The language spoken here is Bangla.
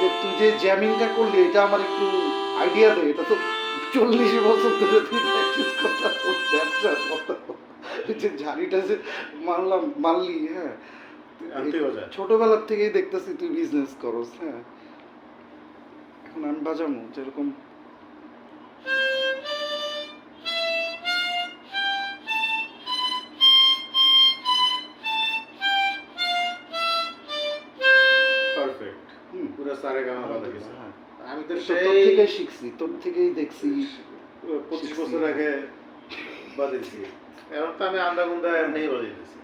যে তুই যে জ্যামিংটা করলি এটা আমার একটু আইডিয়া দে। এটা তো 40 বছর ধরে তুই প্র্যাকটিস করতে ব্যবসার কথা, যে ঝাড়িটা যে মারলি, হ্যাঁ ছোটবেলার থেকেই দেখতেছি তুই বিজনেস করস। হ্যাঁ, এখন আমি বাজামো যেরকম পারফেক্ট, পুরো সারে গামা বাজা গেছে। আমি তো তোর সেই থেকেই শিখছি, তোর থেকেই দেখছি। 25 বছর আগে বাজাইছি, এখন তো আমি আন্দা গুন্দা এমনি বাজাইতেছি।